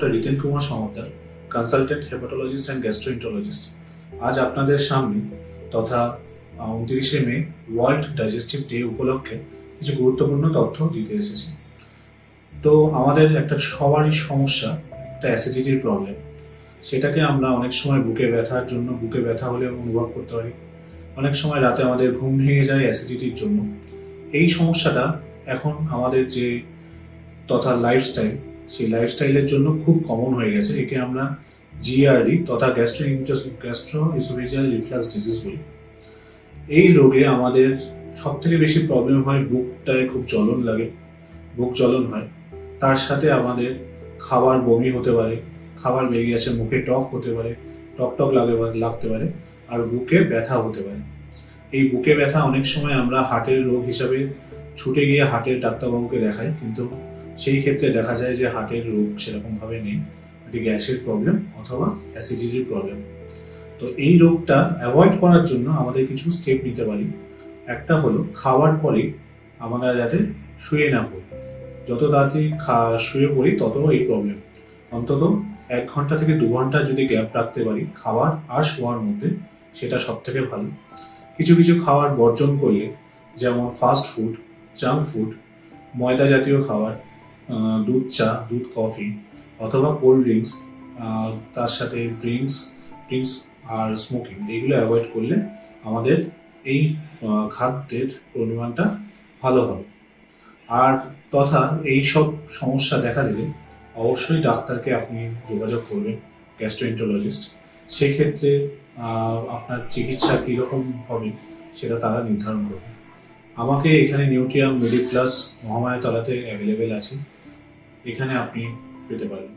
Doctor Riten Kumar Samaddar, consultant hepatologist and gastroenterologist. আজ আপনাদের সামনে তথা 29শে মে ওয়ার্ল্ড ডাইজেস্টিভ ডে উপলক্ষে কিছু গুরুত্বপূর্ণ তথ্য দিতে এসেছি। তো আমাদের একটা সবারই সমস্যা, একটা অ্যাসিডিটির প্রবলেম। সেটাকে আমরা অনেক সময় বুকে ব্যথা হলে অনুভব করতে পারি। অনেক সময় রাতে আমাদের ঘুম ভেঙে যায় অ্যাসিডিটির জন্য। এই সমস্যাটা এখন আমাদের যে তথা লাইফস্টাইল, সেই লাইফস্টাইলের জন্য খুব কমন হয়ে গেছে। একে আমরা জিআরডি তথা গ্যাস্ট্রোইসোফেজিয়াল রিফ্লাক্স ডিজিজ বলি। এই রোগে আমাদের সব থেকে বেশি প্রবলেম হয় বুকটায় খুব জ্বলন লাগে, বুক জ্বলন হয়। তার সাথে আমাদের খাবার বমি হতে পারে, খাবার বেরিয়ে আসে মুখে, টক হতে পারে, টক লাগতে পারে, আর বুকে ব্যথা হতে পারে। এই বুকে ব্যথা অনেক সময় আমরা হার্টের রোগ হিসাবে ছুটে গিয়ে হার্টের ডাক্তারবাবুকে দেখাই, কিন্তু সেই ক্ষেত্রে দেখা যায় যে হার্টের রোগ সেরকমভাবে নেই, এটি গ্যাসের প্রবলেম অথবা অ্যাসিডিটির প্রবলেম। তো এই রোগটা অ্যাভয়েড করার জন্য আমাদের কিছু স্টেপ নিতে পারি। একটা হলো খাওয়ার পরে আমরা যাতে শুয়ে না পড়ি। যত তাড়াতাড়ি শুয়ে পড়ি তত এই প্রবলেম। অন্তত 1 ঘন্টা থেকে 2 ঘন্টা যদি গ্যাপ রাখতে পারি খাবার আর শোয়ার মধ্যে, সেটা সব থেকে ভালো। কিছু খাবার বর্জন করলে, যেমন ফাস্ট ফুড, জাঙ্ক ফুড, ময়দা জাতীয় খাবার, দুধ চা, দুধ কফি অথবা কোল্ড ড্রিঙ্কস, তার সাথে ড্রিঙ্কস আর স্মোকিং, এইগুলো অ্যাভয়েড করলে আমাদের এই খাদ্যের পরিমাণটা ভালো হবে। আর তথা এই সব সমস্যা দেখা দিলে অবশ্যই ডাক্তারকে আপনি যোগাযোগ করবেন, গ্যাস্ট্রোএন্টারোলজিস্ট। সেক্ষেত্রে আপনার চিকিৎসা কীরকম হবে সেটা তারা নির্ধারণ করবে। আমাকে এখানে নিউট্রিয়াম মেডিপ্লাস মহামায়াতলাতে অ্যাভেলেবেল আছে, এখানে আপনি পেতে পারেন।